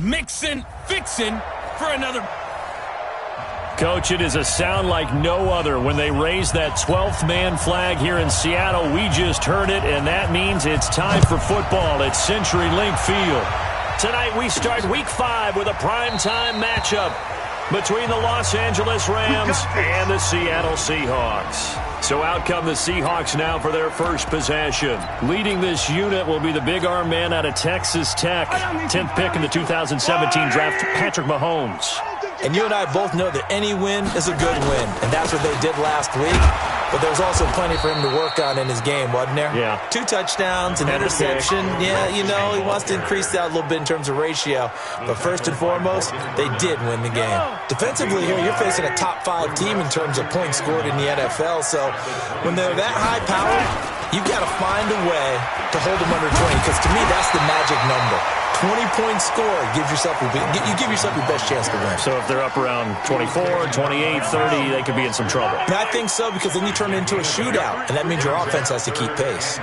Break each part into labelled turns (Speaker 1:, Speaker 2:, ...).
Speaker 1: mixing, fixing for another.
Speaker 2: Coach, it is a sound like no other when they raise that 12th man flag here in Seattle. We just heard it, and that means it's time for football at CenturyLink Field. Tonight we start Week 5 with a primetime matchup between the Los Angeles Rams and the Seattle Seahawks. So out come the Seahawks now for their first possession. Leading this unit will be the big arm man out of Texas Tech. 10th pick in the 2017 draft, Patrick Mahomes.
Speaker 3: And you and I both know that any win is a good win, and that's what they did last week. But there was also plenty for him to work on in his game, wasn't there?
Speaker 2: Yeah.
Speaker 3: 2 touchdowns, an interception. Yeah, you know, he wants to increase that a little bit in terms of ratio. But first and foremost, they did win the game. Defensively here, you're facing a top 5 team in terms of points scored in the NFL. So when they're that high-powered, you've got to find a way to hold them under 20, because to me, that's the magic number. 20-point score gives yourself you give yourself your best chance to win.
Speaker 2: So if they're up around 24, 28, 30, they could be in some trouble.
Speaker 3: And I think so, because then you turn it into a shootout, and that means your offense has to keep pace.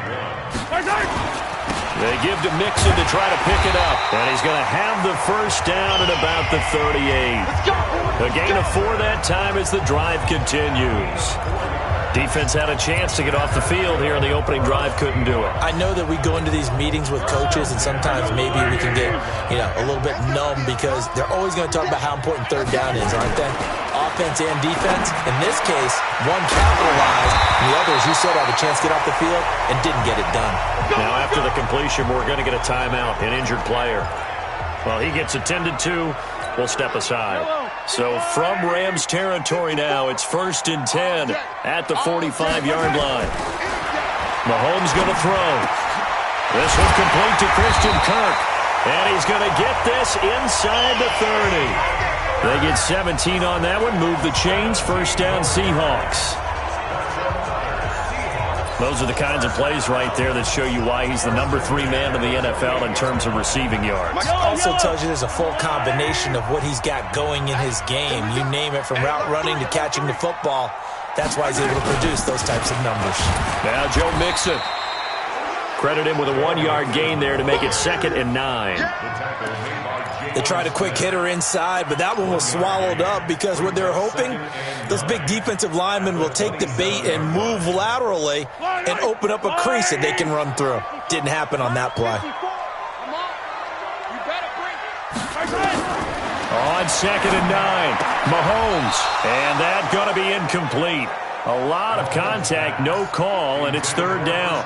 Speaker 2: They give to Mixon to try to pick it up, and he's going to have the first down at about the 38. A gain of 4 that time as the drive continues. Defense had a chance to get off the field here in the opening drive, couldn't do it.
Speaker 3: I know that we go into these meetings with coaches, and sometimes maybe we can get, a little bit numb, because they're always going to talk about how important third down is, aren't they? Offense and defense. In this case, one capitalized, and the other, as you said, had a chance to get off the field and didn't get it done.
Speaker 2: Now, after the completion, we're going to get a timeout, an injured player. Well, he gets attended to. We'll step aside. So from Rams territory now, it's 1st and 10 at the 45-yard line. Mahomes going to throw. This one complete to Christian Kirk. And he's going to get this inside the 30. They get 17 on that one. Move the chains. First down, Seahawks. Those are the kinds of plays right there that show you why he's the number 3 man in the NFL in terms of receiving yards.
Speaker 3: Also tells you there's a full combination of what he's got going in his game. You name it, from route running to catching the football. That's why he's able to produce those types of numbers.
Speaker 2: Now Joe Mixon. Credit him with a 1-yard gain there to make it 2nd and 9.
Speaker 3: They tried a quick hitter inside, but that one was swallowed up, because what they're hoping, those big defensive linemen will take the bait and move laterally and open up a crease that they can run through. Didn't happen on that play.
Speaker 2: On 2nd and 9, Mahomes, and that going to be incomplete. A lot of contact, no call, and it's 3rd down.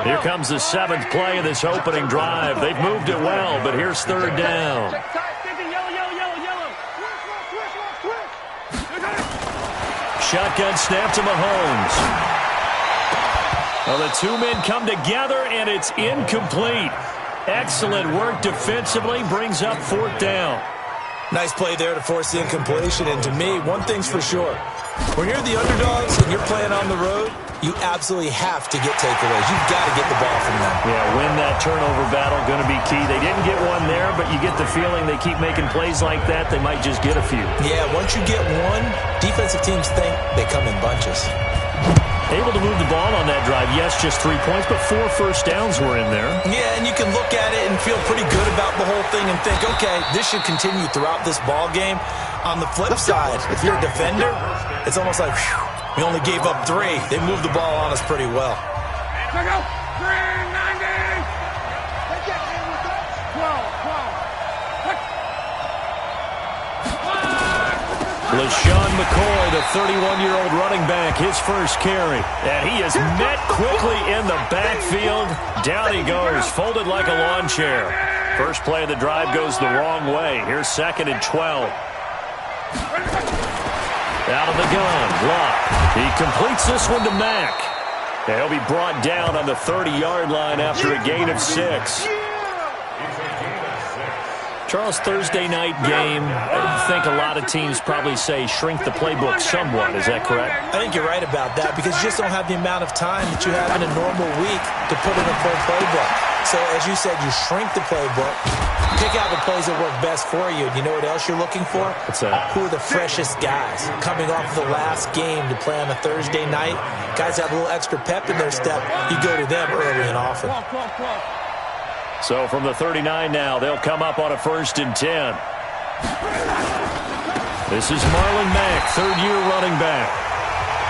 Speaker 2: Here comes the 7th play of this opening drive. They've moved it well, but here's 3rd down. Shotgun snap to Mahomes. Well, the 2 men come together, and it's incomplete. Excellent work defensively, brings up 4th down.
Speaker 3: Nice play there to force the incompletion, and to me, one thing's for sure. When you're the underdogs and you're playing on the road, you absolutely have to get takeaways. You've got to get the ball from them.
Speaker 2: Yeah, win that turnover battle, going to be key. They didn't get one there, but you get the feeling they keep making plays like that, they might just get a few.
Speaker 3: Yeah, once you get one, defensive teams think they come in bunches.
Speaker 2: Able to move the ball on that drive. Yes, just 3 points, but 4 first downs were in there.
Speaker 3: Yeah, and you can look at it and feel pretty good about the whole thing and think, okay, this should continue throughout this ball game. On the flip side, if you're a defender, it's almost like, whew, we only gave up 3. They moved the ball on us pretty well.
Speaker 2: LaShawn McCoy, the 31-year-old running back, his first carry. And he is met quickly in the backfield. Down he goes, folded like a lawn chair. First play of the drive goes the wrong way. Here's 2nd and 12. Out of the gun, Locke. He completes this one to Mack. And he'll be brought down on the 30-yard line after a gain of 6. Charles, Thursday night game, I think a lot of teams probably say shrink the playbook somewhat. Is that correct?
Speaker 3: I think you're right about that, because you just don't have the amount of time that you have in a normal week to put in a full playbook. So, as you said, you shrink the playbook, pick out the plays that work best for you. You know what else you're looking for?
Speaker 2: What's that?
Speaker 3: Who are the freshest guys coming off the last game to play on a Thursday night? Guys have a little extra pep in their step. You go to them early and often.
Speaker 2: So from the 39 now, they'll come up on a 1st and 10. This is Marlon Mack, third-year running back.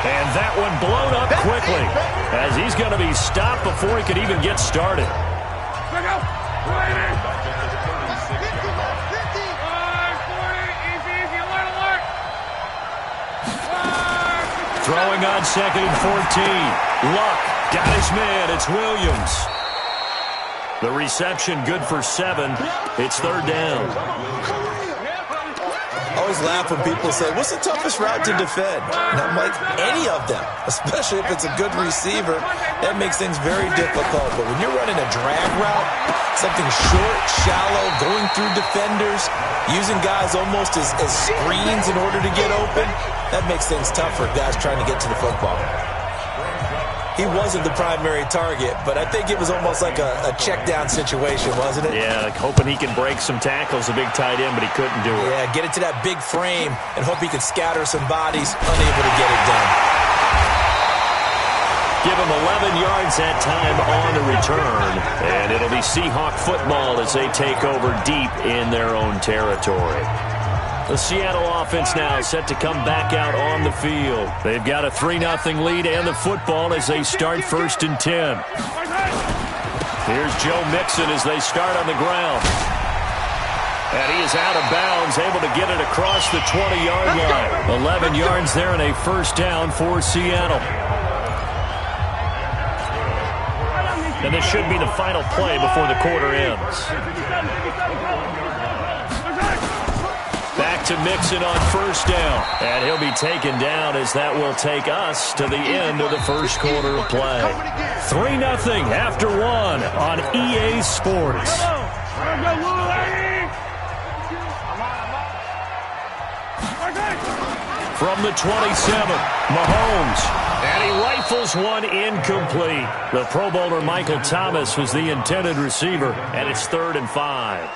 Speaker 2: And that one blown up quickly as he's going to be stopped before he could even get started. Throwing on 2nd and 14. Luck got his man. It's Williams. The reception good for 7. It's 3rd down.
Speaker 3: I always laugh when people say, what's the toughest route to defend? And I'm like, any of them, especially if it's a good receiver. That makes things very difficult. But when you're running a drag route, something short, shallow, going through defenders, using guys almost as screens in order to get open, that makes things tough for guys trying to get to the football. He wasn't the primary target, but I think it was almost like a check-down situation, wasn't it?
Speaker 2: Yeah, like hoping he can break some tackles, a big tight end, but he couldn't do it.
Speaker 3: Yeah, get it to that big frame and hope he could scatter some bodies, unable to get it done.
Speaker 2: Give him 11 yards that time on the return, and it'll be Seahawk football as they take over deep in their own territory. The Seattle offense now set to come back out on the field. They've got a 3-0 lead and the football as they start 1st and 10. Here's Joe Mixon as they start on the ground. And he is out of bounds, able to get it across the 20-yard line. 11 yards there and a 1st down for Seattle. And this should be the final play before the quarter ends. Back to Mixon on 1st down. And he'll be taken down as that will take us to the end of the 1st quarter of play. 3-0 after 1 on EA Sports. From the 27, Mahomes. And he rifles one incomplete. The Pro Bowler Michael Thomas was the intended receiver, and it's 3rd and 5.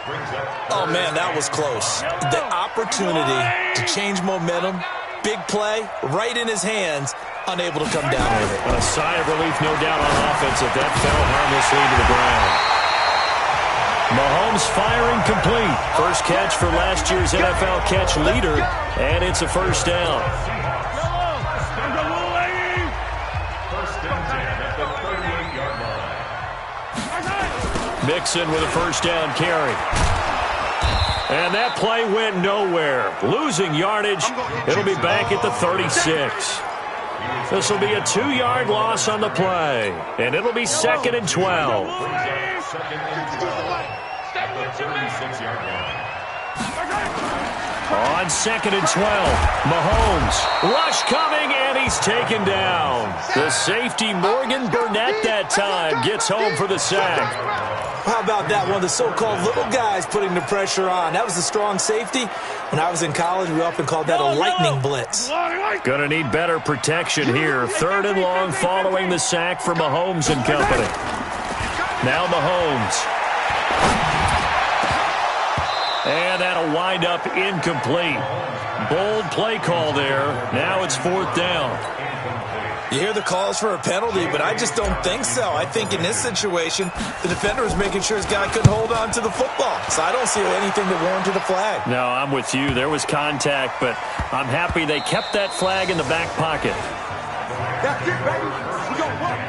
Speaker 3: Oh, man, that was close. The opportunity to change momentum, big play, right in his hands, unable to come down with it.
Speaker 2: A sigh of relief, no doubt, on offense if that fell harmlessly to the ground. Mahomes firing complete. First catch for last year's NFL catch leader, and it's a 1st down. Mixon with a 1st down carry. And that play went nowhere. Losing yardage. It'll be back at the 36. This will be a 2-yard loss on the play. And it'll be 2nd and 12. On 2nd and 12, Mahomes. Rush coming, and he's taken down. The safety, Morgan Burnett, that time gets home for the sack.
Speaker 3: How about that one? The so-called little guys putting the pressure on. That was a strong safety. When I was in college, we often called that a lightning blitz.
Speaker 2: Gonna need better protection here. 3rd and long following the sack for Mahomes and company. Now Mahomes. And that'll wind up incomplete. Bold play call there. Now it's 4th down.
Speaker 3: You hear the calls for a penalty, but I just don't think so. I think in this situation, the defender was making sure his guy couldn't hold on to the football. So I don't see anything that warranted a flag.
Speaker 2: No, I'm with you. There was contact, but I'm happy they kept that flag in the back pocket.
Speaker 4: That's it, baby. We gon' work.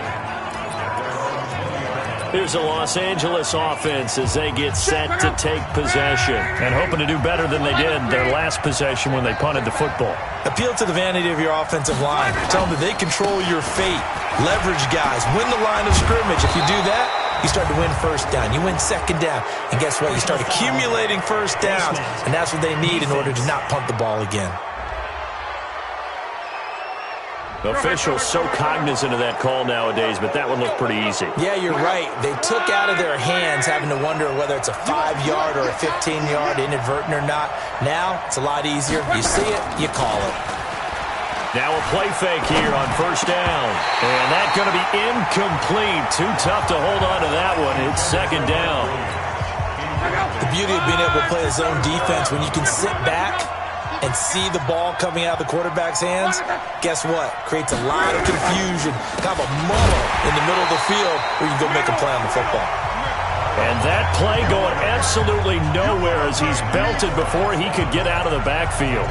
Speaker 2: Here's the Los Angeles offense as they get set to take possession and hoping to do better than they did their last possession when they punted the football.
Speaker 3: Appeal to the vanity of your offensive line. Tell them that they control your fate. Leverage guys. Win the line of scrimmage. If you do that, you start to win 1st down. You win 2nd down. And guess what? You start accumulating 1st downs. And that's what they need in order to not punt the ball again.
Speaker 2: The officials so cognizant of that call nowadays, but that one looked pretty easy.
Speaker 3: Yeah, you're right. They took out of their hands having to wonder whether it's a 5-yard or a 15-yard, inadvertent or not. Now, it's a lot easier. You see it, you call it.
Speaker 2: Now a play fake here on 1st down. And that's going to be incomplete. Too tough to hold on to that one. It's 2nd down.
Speaker 3: The beauty of being able to play a zone defense when you can sit back and see the ball coming out of the quarterback's hands, guess what? Creates a lot of confusion, kind of a muddle in the middle of the field where you go make a play on the football.
Speaker 2: And that play going absolutely nowhere as he's belted before he could get out of the backfield.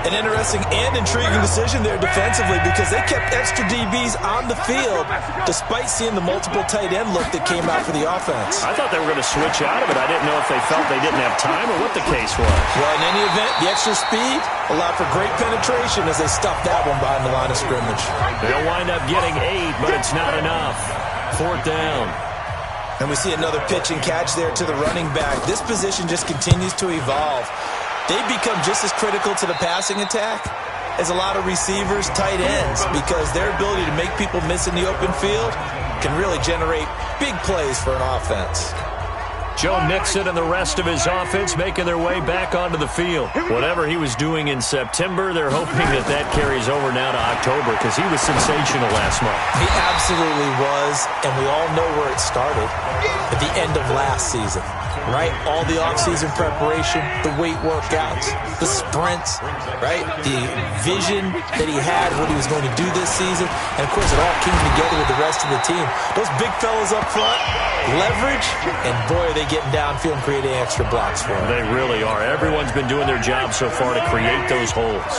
Speaker 3: An interesting and intriguing decision there defensively because they kept extra DBs on the field despite seeing the multiple tight end look that came out for the offense.
Speaker 2: I thought they were going to switch out of it. I didn't know if they felt they didn't have time or what the case was.
Speaker 3: Well, in any event, the extra speed allowed for great penetration as they stuffed that one behind the line of scrimmage.
Speaker 2: They'll wind up getting 8, but it's not enough. 4th down.
Speaker 3: And we see another pitch and catch there to the running back. This position just continues to evolve. They become just as critical to the passing attack as a lot of receivers, tight ends, because their ability to make people miss in the open field can really generate big plays for an offense.
Speaker 2: Joe Mixon and the rest of his offense making their way back onto the field. Whatever he was doing in September, they're hoping that that carries over now to October because he was sensational last month.
Speaker 3: He absolutely was, and we all know where it started at the end of last season. Right? All the offseason preparation, the weight workouts, the sprints, right? The vision that he had, what he was going to do this season. And, of course, it all came together with the rest of the team. Those big fellas up front, leverage, and, boy, are they getting downfield and creating extra blocks for him.
Speaker 2: They really are. Everyone's been doing their job so far to create those holes.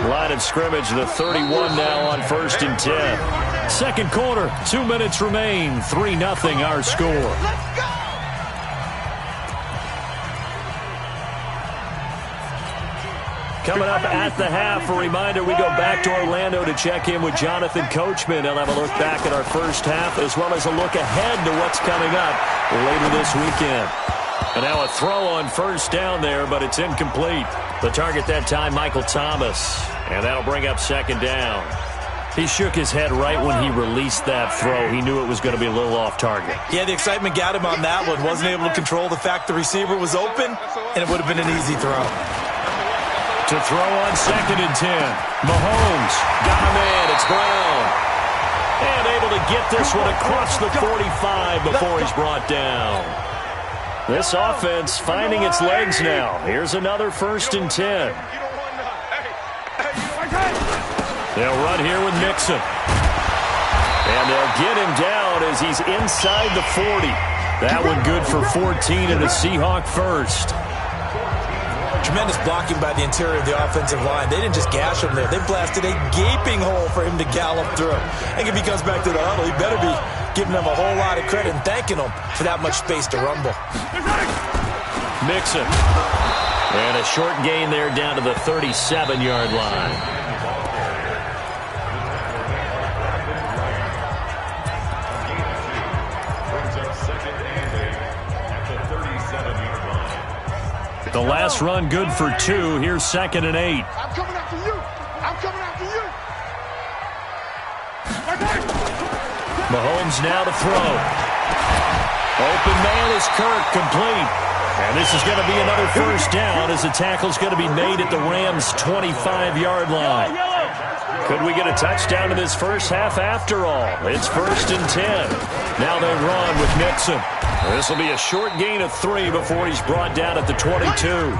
Speaker 2: Line of scrimmage, the 31 now on 1st and 10. Second quarter, 2 minutes remain. 3-0 our score.
Speaker 4: Let's go!
Speaker 2: Coming up at the half, a reminder, we go back to Orlando to check in with Jonathan Coachman. He'll have a look back at our first half as well as a look ahead to what's coming up later this weekend. And now a throw on 1st down there, but it's incomplete. The target that time, Michael Thomas. And that'll bring up 2nd down. He shook his head right when he released that throw. He knew it was going to be a little off target.
Speaker 3: Yeah, the excitement got him on that one. Wasn't able to control the fact the receiver was open, and it would have been an easy throw.
Speaker 2: To throw on 2nd and 10. Mahomes got him in. It's Brown. And able to get this one across the 45 before he's brought down. This offense finding its legs now. Here's another 1st and 10. They'll run here with Mixon. And they'll get him down as he's inside the 40. That one good for 14 and a Seahawk first.
Speaker 3: Tremendous blocking by the interior of the offensive line. They didn't just gash him there. They blasted a gaping hole for him to gallop through. I think if he comes back to the huddle, he better be giving them a whole lot of credit and thanking them for that much space to rumble.
Speaker 2: Mixon. And a short gain there down to the 37-yard line. The last run good for 2. Here's 2nd and 8.
Speaker 4: I'm coming after you. I'm coming after you.
Speaker 2: Mahomes now to throw. Open man is Kirk, complete. And this is going to be another 1st down as the tackle's going to be made at the Rams' 25-yard line. Could we get a touchdown in this first half after all? It's 1st and 10. Now they run with Mixon. This will be a short gain of 3 before he's brought down at the 22.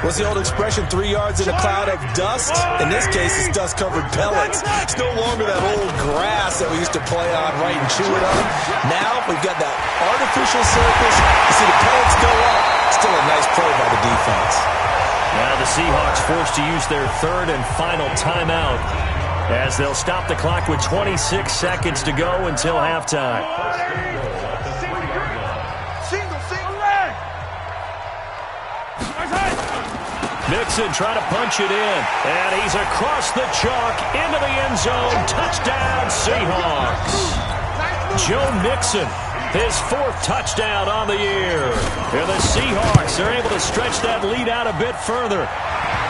Speaker 3: What's the old expression, 3 yards in a cloud of dust? In this case, it's dust-covered pellets. It's no longer that old grass that we used to play on, right, and chew it on. Now we've got that artificial surface. You see the pellets go up. Still a nice play by the defense.
Speaker 2: Now the Seahawks forced to use their 3rd and final timeout as they'll stop the clock with 26 seconds to go until halftime. Mixon trying to punch it in, and he's across the chalk into the end zone. Touchdown, Seahawks. Joe Mixon, his 4th touchdown on the year. And the Seahawks are able to stretch that lead out a bit further.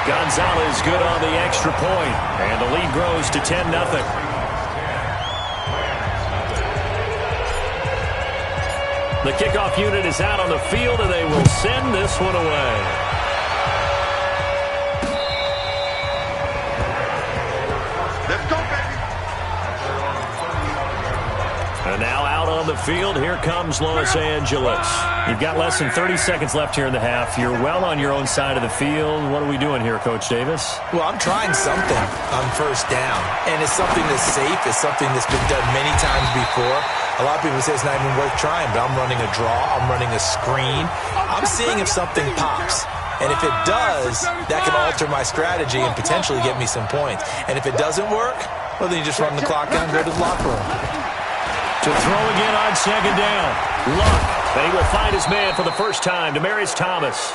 Speaker 2: Gonzalez good on the extra point, and the lead grows to 10-0. The kickoff unit is out on the field, and they will send this one away.
Speaker 4: Let's go, baby.
Speaker 2: And now out on the field. Here comes Los Angeles. You've got less than 30 seconds left here in the half. You're well on your own side of the field. What are we doing here, Coach Davis?
Speaker 3: Well, I'm trying something on first down, and it's something that's safe. It's something that's been done many times before. A lot of people say it's not even worth trying, but I'm running a draw. I'm running a screen. I'm seeing if something pops. And if it does, that can alter my strategy and potentially get me some points. And if it doesn't work, well, then you just run the clock out and go to the locker room.
Speaker 2: To throw again on second down. Luck. They will find his man for the first time. Demaryius Thomas.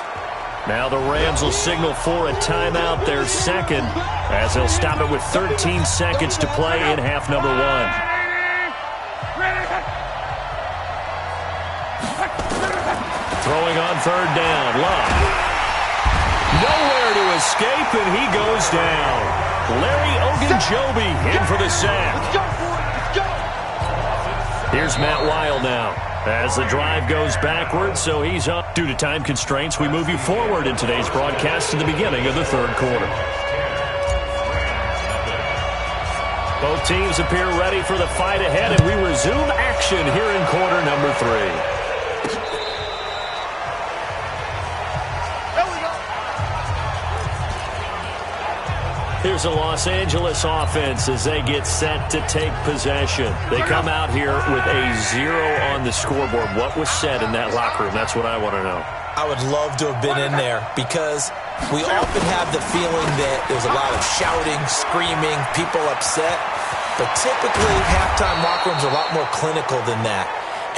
Speaker 2: Now the Rams will signal for a timeout, their second, as they'll stop it with 13 seconds to play in half number 1. Throwing on third down. Luck. Nowhere to escape, and he goes down. Larry Ogunjobi in for the sack. Here's Matt Weil now as the drive goes backwards, so he's up. Due to time constraints, we move you forward in today's broadcast to the beginning of the third quarter. Both teams appear ready for the fight ahead, and we resume action here in quarter number 3. Here's a Los Angeles offense as they get set to take possession. They come out here with a 0 on the scoreboard. What was said in that locker room? That's what I want to know.
Speaker 3: I would love to have been in there because we often have the feeling that there's a lot of shouting, screaming, people upset. But typically, halftime locker rooms are a lot more clinical than that.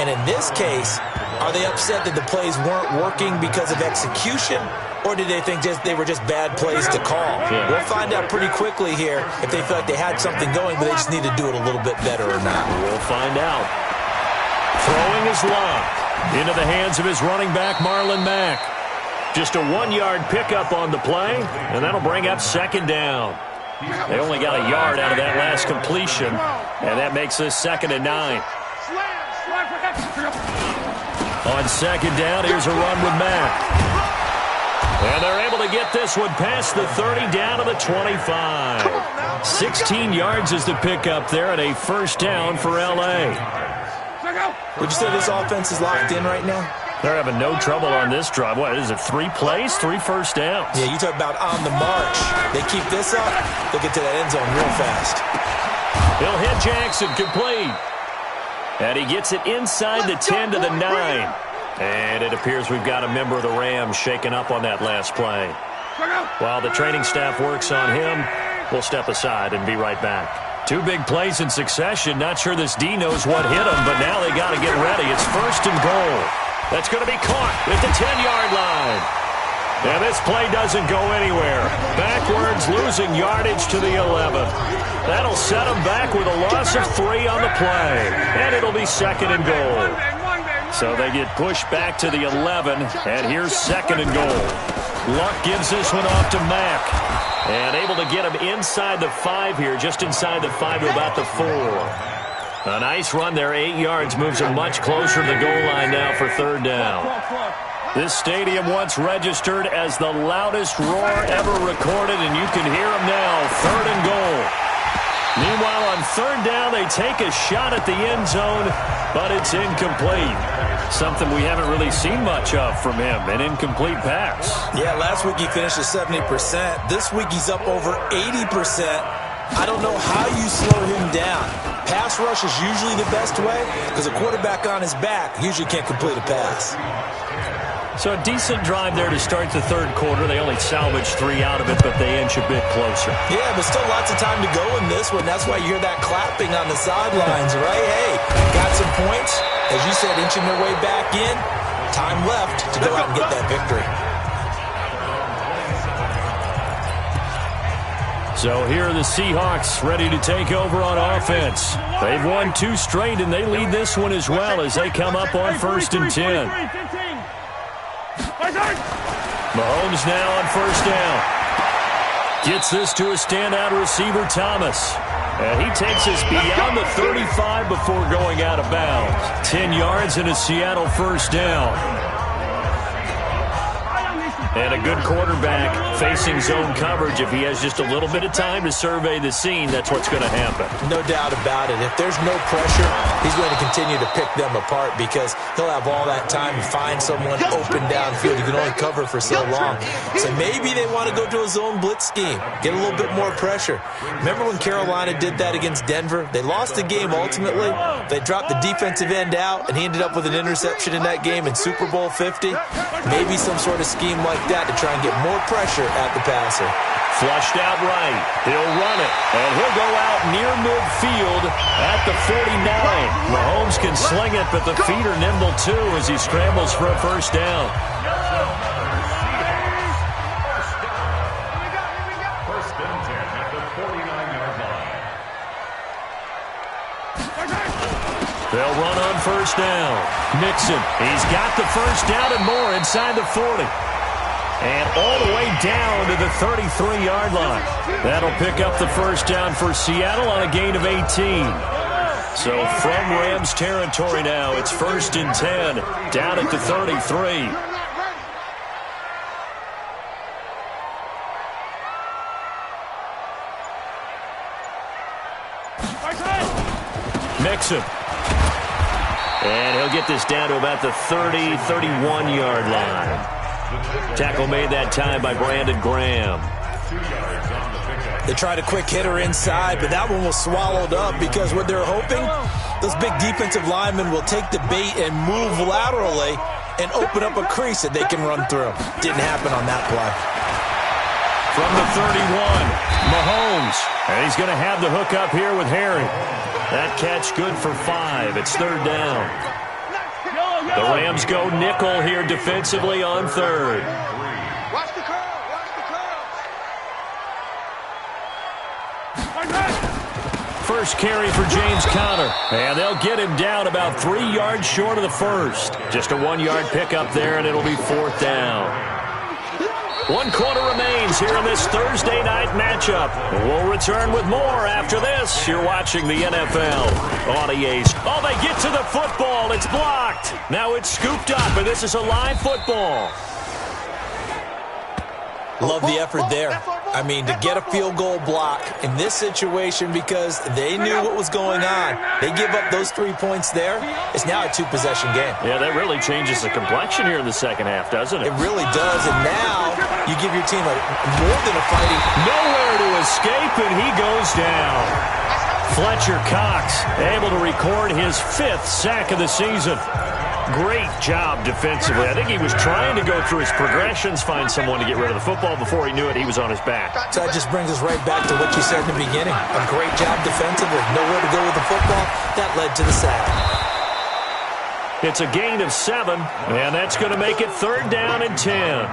Speaker 3: And in this case, are they upset that the plays weren't working because of execution? Or did they think they were just bad plays to call?
Speaker 2: Yeah.
Speaker 3: We'll find out pretty quickly here if they feel like they had something going, but they just need to do it a little bit better or not.
Speaker 2: We'll find out. Throwing his lob into the hands of his running back, Marlon Mack. Just a 1-yard pickup on the play, and that'll bring up second down. They only got a yard out of that last completion, and that makes this 2nd and 9. On second down, here's a run with Mack. And they're able to get this one past the 30 down to the 25. 16 yards is the pickup there and a first down for L.A.
Speaker 3: Would you say this offense is locked in right now?
Speaker 2: They're having no trouble on this drive. What is it, 3 plays, 3 first downs?
Speaker 3: Yeah, you talk about on the march. They keep this up, they'll get to that end zone real fast.
Speaker 2: He'll hit Jackson, complete. And he gets it inside the 10 to the 9. And it appears we've got a member of the Rams shaken up on that last play. While the training staff works on him, we'll step aside and be right back. 2 big plays in succession. Not sure this D knows what hit him, but now they got to get ready. It's 1st and goal. That's going to be caught at the 10-yard line. And this play doesn't go anywhere. Backwards, losing yardage to the 11. That'll set them back with a loss of 3 on the play. And it'll be 2nd and goal. So they get pushed back to the 11, and here's 2nd and goal. Luck gives this one off to Mack. And able to get him inside the 5 here, just inside the 5 to about the 4. A nice run there, 8 yards, moves him much closer to the goal line now for 3rd down. This stadium once registered as the loudest roar ever recorded, and you can hear him now, 3rd and goal. Meanwhile, on 3rd down, they take a shot at the end zone, but it's incomplete. Something we haven't really seen much of from him, an incomplete pass.
Speaker 3: Yeah, last week he finished at 70%. This week he's up over 80%. I don't know how you slow him down. Pass rush is usually the best way because a quarterback on his back usually can't complete a pass.
Speaker 2: So a decent drive there to start the 3rd quarter. They only salvaged 3 out of it, but they inch a bit closer.
Speaker 3: Yeah, but still lots of time to go in this one. That's why you hear that clapping on the sidelines, right? Hey, got some points. As you said, inching their way back in. Time left to go out and get that victory.
Speaker 2: So here are the Seahawks ready to take over on offense. They've won 2 straight, and they lead this one as well as they come up on 1st and 10. Mahomes now on 1st down. Gets this to a standout receiver, Thomas. And he takes us beyond the 35 before going out of bounds. 10 yards and a Seattle 1st down. And a good quarterback facing zone coverage. If he has just a little bit of time to survey the scene, that's what's going to happen.
Speaker 3: No doubt about it. If there's no pressure, he's going to continue to pick them apart because he'll have all that time to find someone open downfield. He can only cover for so long. So maybe they want to go to a zone blitz scheme, get a little bit more pressure. Remember when Carolina did that against Denver? They lost the game ultimately. They dropped the defensive end out, and he ended up with an interception in that game in Super Bowl 50. Maybe some sort of scheme like that to try and get more pressure at the passer.
Speaker 2: Flushed out right. He'll run it, and he'll go out near midfield at the 49. Mahomes can sling it, but the feet are nimble too as he scrambles for a first down.
Speaker 5: First and 10 at the 49-yard line.
Speaker 2: They'll run on first down. Mixon, he's got the first down and more inside the 40. And all the way down to the 33-yard line. That'll pick up the first down for Seattle on a gain of 18. So from Rams territory now, it's first and 10, down at the 33. Mixon. And he'll get this down to about the 30, 31-yard line. Tackle made that time by Brandon Graham.
Speaker 3: They tried a quick hitter inside, but that one was swallowed up because what they're hoping, those big defensive linemen will take the bait and move laterally and open up a crease that they can run through. Didn't happen on that play.
Speaker 2: From the 31, Mahomes. And he's going to have the hook up here with Harry. That catch good for 5. It's third down. The Rams go nickel here defensively on third.
Speaker 4: Watch the curl. Watch the curl.
Speaker 2: First carry for James Conner. And they'll get him down about 3 yards short of the first. Just a 1-yard pickup there, and it'll be fourth down. 1 quarter remains here in this Thursday night matchup. We'll return with more after this. You're watching the NFL on EA's. Oh, they get to the football. It's blocked. Now it's scooped up, and this is a live football.
Speaker 3: Love the effort there. I mean, to get a field goal block in this situation because they knew what was going on. They give up those 3 points there. It's now a 2-possession game.
Speaker 2: Yeah, that really changes the complexion here in the second half, doesn't it?
Speaker 3: It really does, and now you give your team more than a fighting.
Speaker 2: Nowhere to escape, and he goes down. Fletcher Cox able to record his 5th sack of the season. Great job defensively. I think he was trying to go through his progressions, find someone to get rid of the football. Before he knew it, he was on his back.
Speaker 3: So that just brings us right back to what you said in the beginning. A great job defensively. Nowhere to go with the football. That led to the sack.
Speaker 2: It's a gain of 7, and that's going to make it third down and 10.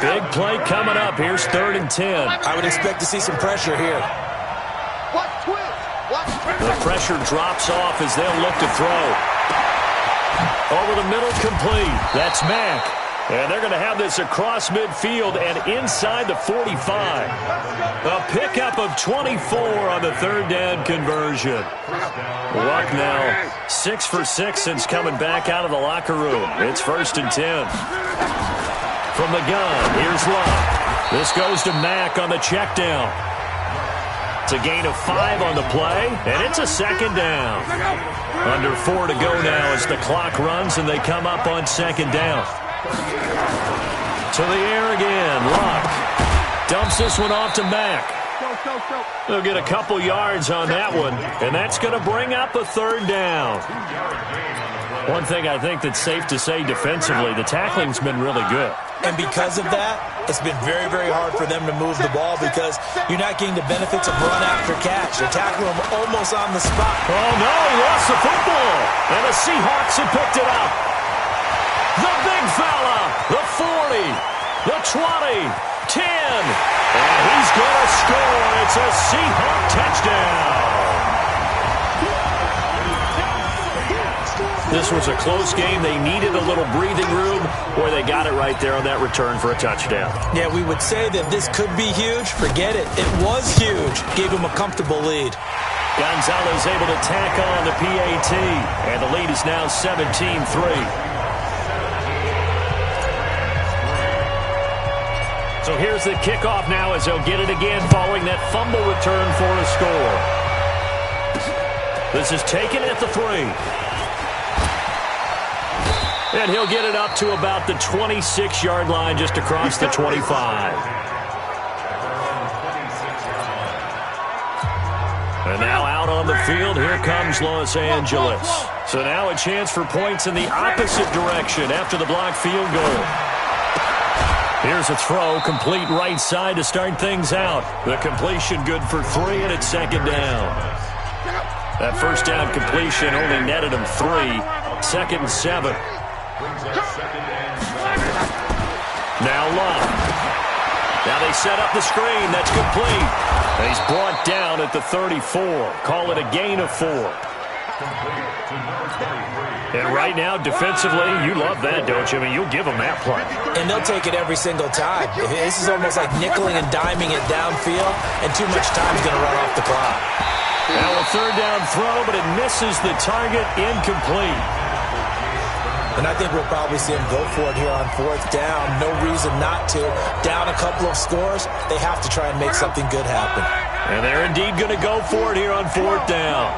Speaker 2: Big play coming up. Here's third and 10.
Speaker 3: I would expect to see some pressure here.
Speaker 2: The pressure drops off as they'll look to throw. Over the middle, complete. That's Mack. And they're going to have this across midfield and inside the 45. A pickup of 24 on the third down conversion. Luck now 6 for 6 since coming back out of the locker room. It's first and 10. From the gun, here's Luck. This goes to Mack on the check down. It's a gain of 5 on the play, and it's a second down. Under 4 to go now as the clock runs, and they come up on second down. To the air again, Luck. Dumps this one off to Mack. They'll get a couple yards on that one, and that's going to bring up a third down. One thing I think that's safe to say defensively, the tackling's been really good.
Speaker 3: And because of that, it's been very, very hard for them to move the ball because you're not getting the benefits of run after catch. They're tackling them almost on the spot.
Speaker 2: Oh, no, lost the football. And the Seahawks have picked it up. The big fella, the 40, the 20, 10. And he's going to score. It's a Seahawk touchdown. This was a close game. They needed a little breathing room, or they got it right there on that return for a touchdown.
Speaker 3: Yeah, we would say that this could be huge. Forget it. It was huge. Gave him a comfortable lead.
Speaker 2: Gonzalez able to tack on the PAT, and the lead is now 17-3. So here's the kickoff now as they'll get it again following that fumble return for a score. This is taken at the 3. And he'll get it up to about the 26-yard line just across the 25. And now out on the field, here comes Los Angeles. So now a chance for points in the opposite direction after the blocked field goal. Here's a throw, complete right side to start things out. The completion good for 3, and it's second down. That first down completion only netted him 3. Second and 7. Now Love. Now they set up the screen. That's complete. He's brought down at the 34. Call it a gain of 4. And right now, defensively, you love that, don't you? I mean, you'll give them that play.
Speaker 3: And they'll take it every single time. This is almost like nickeling and diming it downfield, and too much time's going to run off the clock.
Speaker 2: Now a third down throw, but it misses the target, incomplete.
Speaker 3: And I think we'll probably see him go for it here on fourth down. No reason not to. Down a couple of scores, they have to try and make something good happen. And
Speaker 2: they're indeed going to go for it here on fourth down.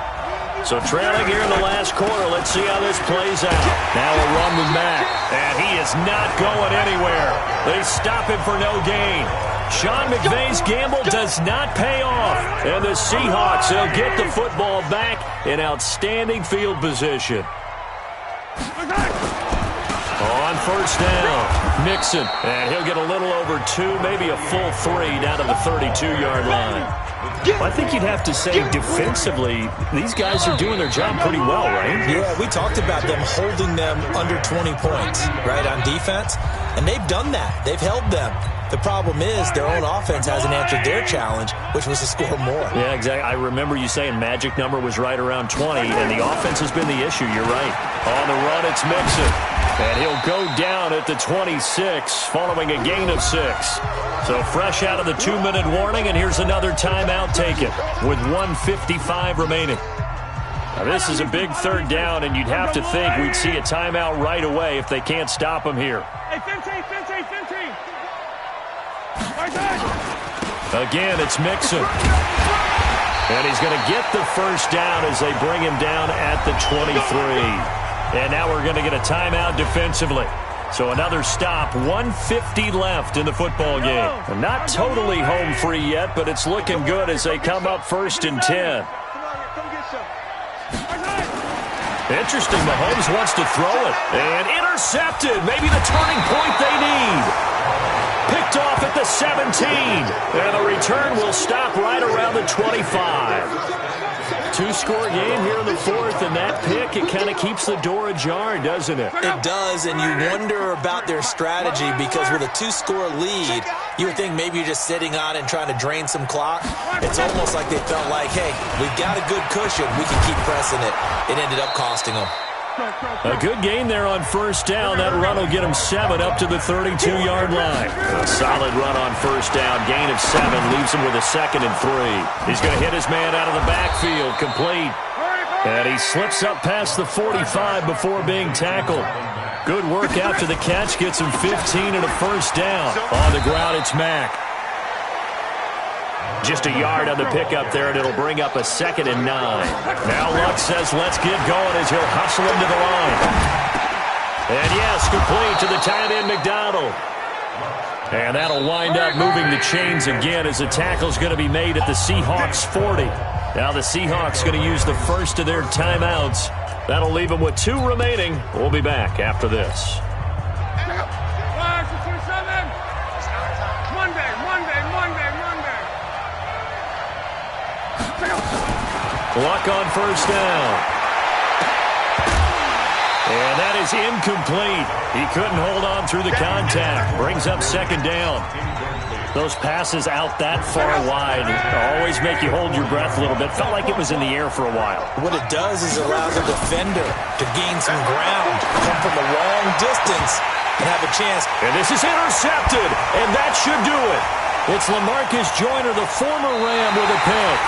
Speaker 2: So trailing here in the last quarter, let's see how this plays out. Now a run with Mack, and he is not going anywhere. They stop him for no gain. Sean McVay's gamble does not pay off, and the Seahawks will get the football back in outstanding field position. On first down, Mixon, and he'll get a little over 2, maybe a full 3 down to the 32-yard line. I think you'd have to say defensively, these guys are doing their job pretty well, right?
Speaker 3: Yeah, we talked about them holding them under 20 points, right, on defense. And they've done that. They've held them. The problem is their own offense hasn't answered their challenge, which was to score more.
Speaker 2: Yeah, exactly. I remember you saying magic number was right around 20, and the offense has been the issue. You're right. On the run, it's Mixon. And he'll go down at the 26 following a gain of 6. So fresh out of the 2-minute warning, and here's another timeout taken with 1:55 remaining. Now this is a big third down, and you'd have to think we'd see a timeout right away if they can't stop him here. Again, it's Mixon. And he's going to get the first down as they bring him down at the 23. And now we're going to get a timeout defensively. So another stop, 1:50 left in the football game. And not totally home free yet, but it's looking good as they come up 1st and 10. Interesting, Mahomes wants to throw it. And intercepted, maybe the turning point they need. Picked off at the 17. And the return will stop right around the 25. 2-score game here in the 4th, and that pick, it kind of keeps the door ajar, doesn't it?
Speaker 3: It does, and you wonder about their strategy because with a 2-score lead, you would think maybe you're just sitting on it and trying to drain some clock. It's almost like they felt like, hey, we've got a good cushion. We can keep pressing it. It ended up costing them.
Speaker 2: A good gain there on first down. That run will get him 7 up to the 32-yard line. A solid run on first down. Gain of 7 leaves him with a 2nd and 3. He's going to hit his man out of the backfield. Complete. And he slips up past the 45 before being tackled. Good work after the catch. Gets him 15 and a first down. On the ground, it's Mack. Just a yard on the pickup there, and it'll bring up a 2nd and 9. Now Luck says, let's get going as he'll hustle him to the line. And yes, complete to the tight end, McDonald. And that'll wind up moving the chains again as the tackle's going to be made at the Seahawks 40. Now the Seahawks going to use the first of their timeouts. That'll leave them with 2 remaining. We'll be back after this. Luck on first down. And that is incomplete. He couldn't hold on through the contact. Brings up 2nd down. Those passes out that far wide always make you hold your breath a little bit. Felt like it was in the air for a while.
Speaker 3: What it does is it allows a defender to gain some ground, come from a long distance, and have a chance.
Speaker 2: And this is intercepted, and that should do it. It's LaMarcus Joyner, the former Ram, with a pick.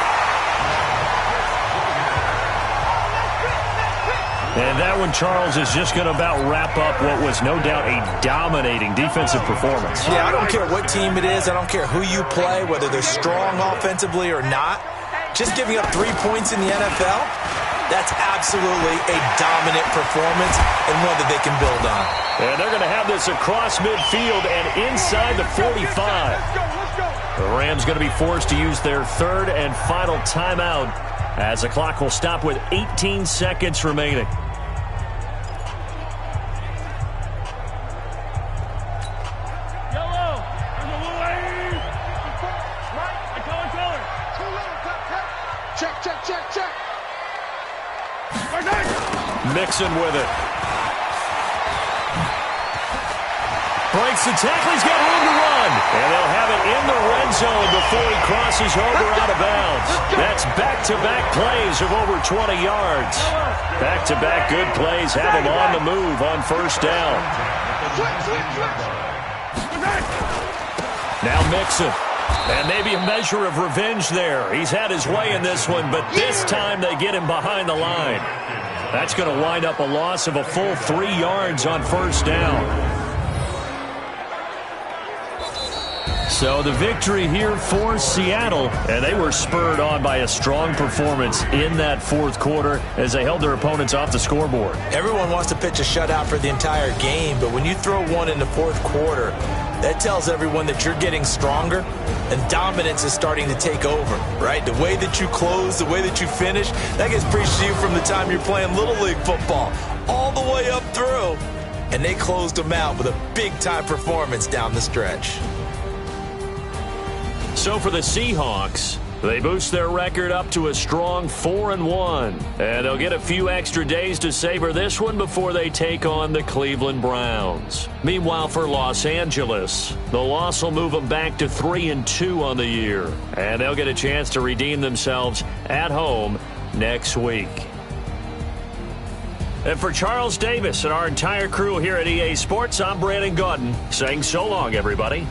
Speaker 2: And that one, Charles, is just going to about wrap up what was no doubt a dominating defensive performance.
Speaker 3: Yeah, I don't care what team it is. I don't care who you play, whether they're strong offensively or not. Just giving up 3 points in the NFL, that's absolutely a dominant performance and one that they can build on.
Speaker 2: And they're going to have this across midfield and inside the 45. The Rams going to be forced to use their third and final timeout as the clock will stop with 18 seconds remaining. Mixon with it. Breaks the tackle. He's got room to run. And they'll have it in the red zone before he crosses over out of bounds. That's back-to-back plays of over 20 yards. Back-to-back good plays have him on the move on first down. Now Mixon. And maybe a measure of revenge there. He's had his way in this one, but this time they get him behind the line. That's going to wind up a loss of a full 3 yards on first down. So the victory here for Seattle, and they were spurred on by a strong performance in that fourth quarter as they held their opponents off the scoreboard. Everyone wants to pitch a shutout for the entire game, but when you throw one in the fourth quarter, that tells everyone that you're getting stronger and dominance is starting to take over, right? The way that you close, the way that you finish, that gets preached to you from the time you're playing Little League football all the way up through. And they closed them out with a big-time performance down the stretch. So for the Seahawks, they boost their record up to a strong 4-1. And they'll get a few extra days to savor this one before they take on the Cleveland Browns. Meanwhile, for Los Angeles, the loss will move them back to 3-2 on the year. And they'll get a chance to redeem themselves at home next week. And for Charles Davis and our entire crew here at EA Sports, I'm Brandon Gaudin saying so long, everybody.